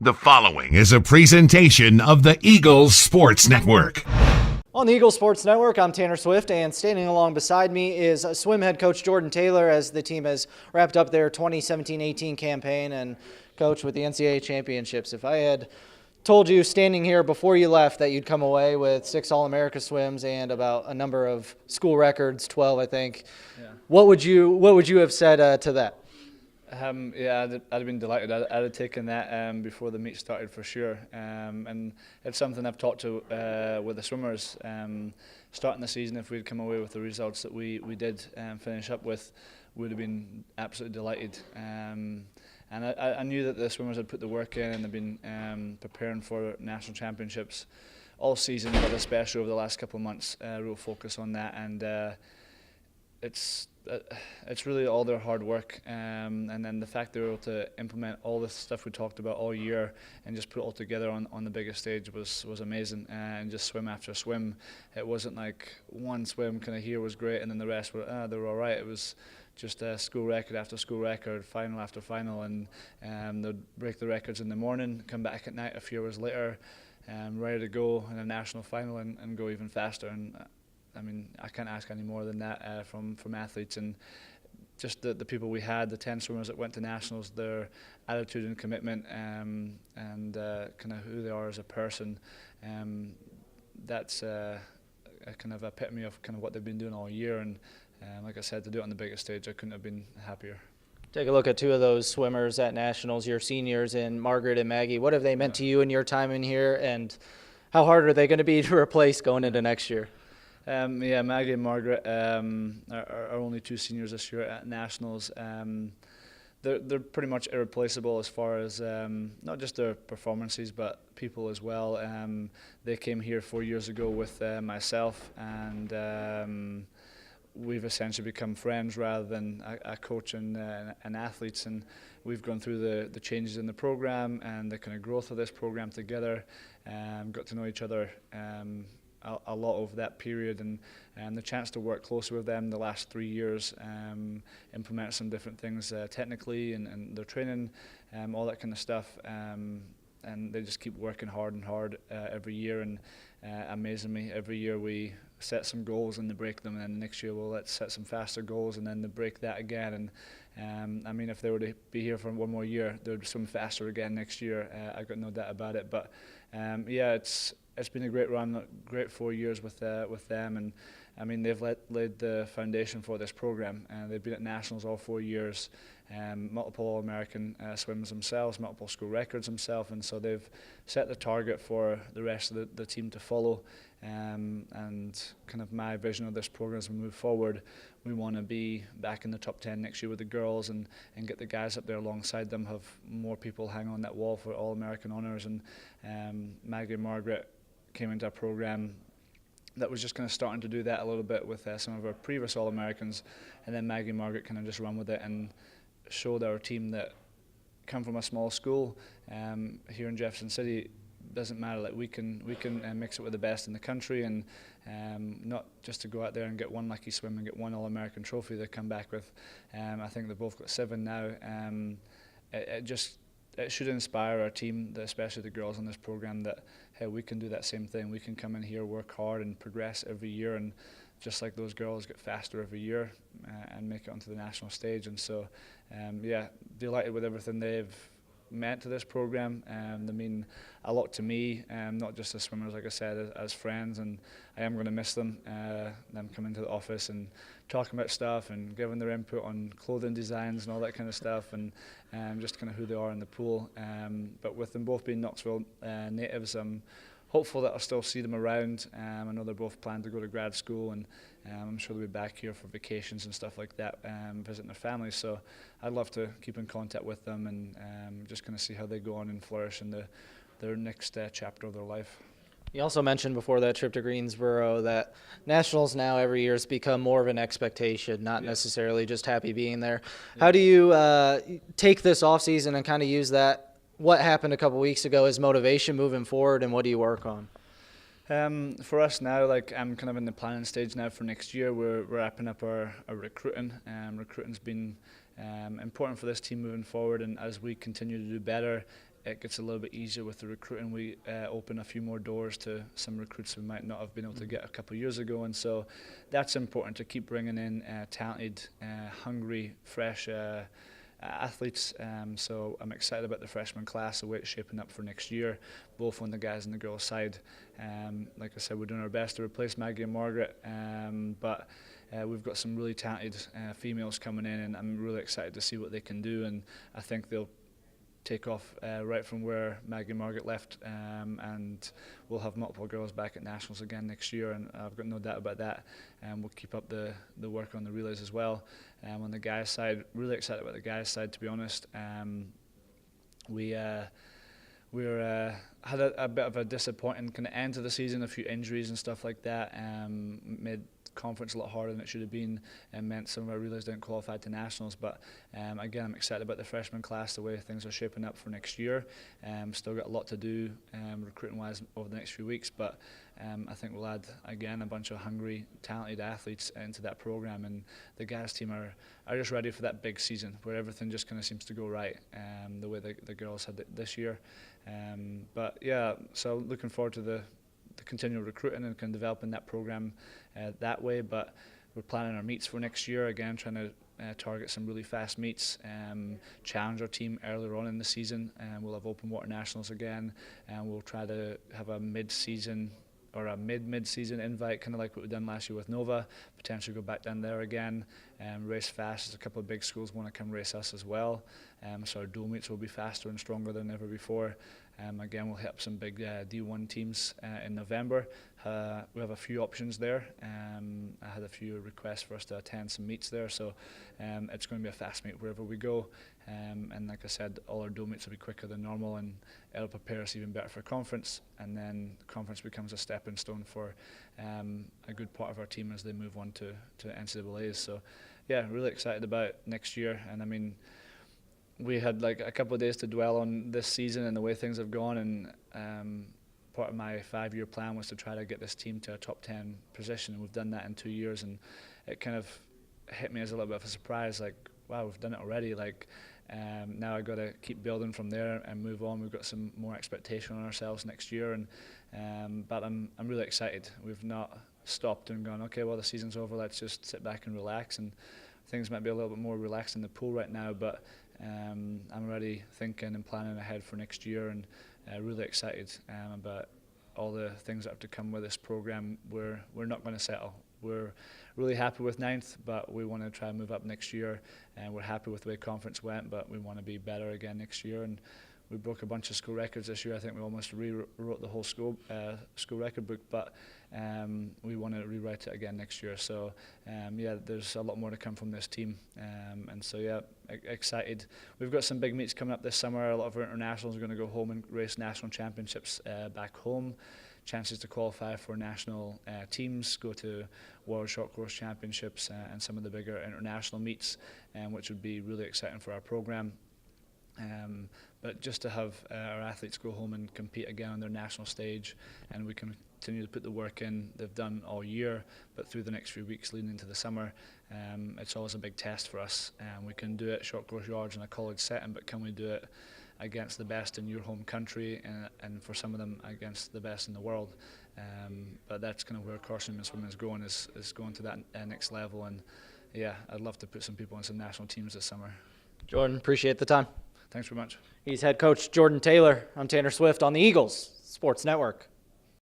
The following is a presentation of the Eagles Sports Network. On the Eagles Sports Network, I'm Tanner Swift, and standing along beside me is swim head coach Jordan Taylor as the team has wrapped up their 2017-18 campaign and coach with the NCAA championships. If I had told you standing here before you left that you'd come away with 6 All-America swims and about a number of school records, 12 I think, what would you have said to that? I'd have been delighted. I'd have taken that before the meet started for sure. And it's something I've talked to with the swimmers. Starting the season, if we'd come away with the results that we did finish up with, would have been absolutely delighted. And I knew that the swimmers had put the work in and they've been preparing for national championships all season, but especially over the last couple of months, real focus on that. And it's really all their hard work, and then the fact they were able to implement all the stuff we talked about all year and just put it all together on the biggest stage was amazing. And just swim after swim, it wasn't like one swim kind of here was great and then the rest were they were all right. It was just school record after school record, final after final, and they'd break the records in the morning, come back at night a few hours later, ready to go in a national final and go even faster. And I mean, I can't ask any more than that from athletes, and just the people we had, the 10 swimmers that went to nationals, their attitude and commitment, and kind of who they are as a person. That's a kind of epitome of kind of what they've been doing all year. And like I said, to do it on the biggest stage, I couldn't have been happier. Take a look at 2 of those swimmers at nationals, your seniors in Margaret and Maggie. What have they meant to you in your time in here, and how hard are they going to be to replace going into next year? Maggie and Margaret are only 2 seniors this year at nationals. They're pretty much irreplaceable as far as not just their performances but people as well. They came here 4 years ago with myself, and we've essentially become friends rather than a coach and athletes, and we've gone through the changes in the program and the kind of growth of this program together, got to know each other a lot over that period, and the chance to work closely with them the last 3 years, implement some different things technically and their training, all that kind of stuff, and they just keep working hard and hard every year. And amazingly, every year we set some goals and they break them, and then the next year let's set some faster goals and then they break that again. And I mean, if they were to be here for one more year, they would swim faster again next year. I've got no doubt about it. But it's been a great run, great 4 years with them, and I mean they've laid the foundation for this program. They've been at nationals all 4 years, multiple All-American swims themselves, multiple school records themselves, and so they've set the target for the rest of the team to follow. And kind of my vision of this program as we move forward, we want to be back in the top 10 next year with the girls, and get the guys up there alongside them, have more people hang on that wall for All-American honours. And Maggie and Margaret came into a program that was just kind of starting to do that a little bit with some of our previous All-Americans, and then Maggie and Margaret kind of just run with it and showed our team that come from a small school here in Jefferson City, doesn't matter, like we can mix it with the best in the country, and not just to go out there and get one lucky swim and get one All-American trophy they come back with. I think they've both got 7 now. It should inspire our team, especially the girls in this program, that hey, we can do that same thing. We can come in here, work hard, and progress every year, and just like those girls, get faster every year and make it onto the national stage. And so, delighted with everything they've meant to this program. They mean a lot to me, not just as swimmers, like I said, as friends, and I am going to miss them coming to the office and talking about stuff and giving their input on clothing designs and all that kind of stuff, and just kind of who they are in the pool. But with them both being Knoxville natives, I'm hopeful that I'll still see them around. I know they're both planning to go to grad school, and I'm sure they'll be back here for vacations and stuff like that, visiting their families. So I'd love to keep in contact with them and just kind of see how they go on and flourish in their next chapter of their life. You also mentioned before that trip to Greensboro that nationals now every year has become more of an expectation, not necessarily just happy being there. How do you take this offseason and kind of use that, what happened a couple weeks ago, as motivation moving forward, and what do you work on? For us now, like I'm kind of in the planning stage now for next year. We're wrapping up our recruiting. Recruiting's been important for this team moving forward, and as we continue to do better, it gets a little bit easier with the recruiting. We open a few more doors to some recruits we might not have been able to get a couple of years ago, and so that's important to keep bringing in talented, hungry, fresh athletes. So I'm excited about the freshman class, the way it's shaping up for next year, both on the guys and the girls side. Like I said, we're doing our best to replace Maggie and Margaret, but we've got some really talented females coming in, and I'm really excited to see what they can do, and I think they'll take off right from where Maggie and Margaret left, and we'll have multiple girls back at nationals again next year, and I've got no doubt about that. And we'll keep up the work on the relays as well. On the guys side, really excited about the guys side, to be honest. We had a bit of a disappointing kind of end to the season, a few injuries and stuff like that. Made conference a lot harder than it should have been, and meant some of our relays didn't qualify to nationals. But again, I'm excited about the freshman class, the way things are shaping up for next year. Still got a lot to do recruiting wise over the next few weeks, but I think we'll add again a bunch of hungry, talented athletes into that program, and the guys team are just ready for that big season where everything just kind of seems to go right, the way the girls had it this year. But yeah, so looking forward to the continual recruiting and kind of developing that program that way. But we're planning our meets for next year, again trying to target some really fast meets, challenge our team earlier on in the season, and we'll have open water nationals again, and we'll try to have a mid-season or a mid-season invite, kind of like what we've done last year with Nova, potentially go back down there again, race fast. There's a couple of big schools want to come race us as well, so our dual meets will be faster and stronger than ever before. Again, we'll hit up some big D1 teams in November. We have a few options there. I had a few requests for us to attend some meets there, so it's going to be a fast meet wherever we go. And like I said, all our dual meets will be quicker than normal, and it'll prepare us even better for conference. And then conference becomes a stepping stone for a good part of our team as they move on to NCAAs. So yeah, really excited about next year. And I mean, we had like a couple of days to dwell on this season and the way things have gone, and part of my 5-year plan was to try to get this team to a top 10 position, and we've done that in 2 years, and it kind of hit me as a little bit of a surprise, like, wow, we've done it already. Like, now I got to keep building from there and move on. We've got some more expectation on ourselves next year, and but I'm really excited. We've not stopped and gone, okay, well, the season's over, let's just sit back and relax. And things might be a little bit more relaxed in the pool right now, but I'm already thinking and planning ahead for next year, and really excited about all the things that have to come with this program. We're not going to settle. We're really happy with 9th, but we want to try and move up next year, and we're happy with the way conference went, but we want to be better again next year. And we broke a bunch of school records this year. I think we almost rewrote the whole school record book, but we want to rewrite it again next year. So yeah, there's a lot more to come from this team, and so yeah, excited. We've got some big meets coming up this summer. A lot of our internationals are going to go home and race national championships back home. Chances to qualify for national teams, go to World Short Course Championships and some of the bigger international meets, which would be really exciting for our program. But just to have our athletes go home and compete again on their national stage, and we can continue to put the work in they've done all year, but through the next few weeks leading into the summer, it's always a big test for us. We can do it short course yards in a college setting, but can we do it against the best in your home country, and for some of them against the best in the world? But that's kind of where Carson-Newman swimming is going, is going to that next level. And yeah, I'd love to put some people on some national teams this summer. Jordan, appreciate the time. Thanks very much. He's head coach Jordan Taylor. I'm Tanner Swift on the Eagles Sports Network.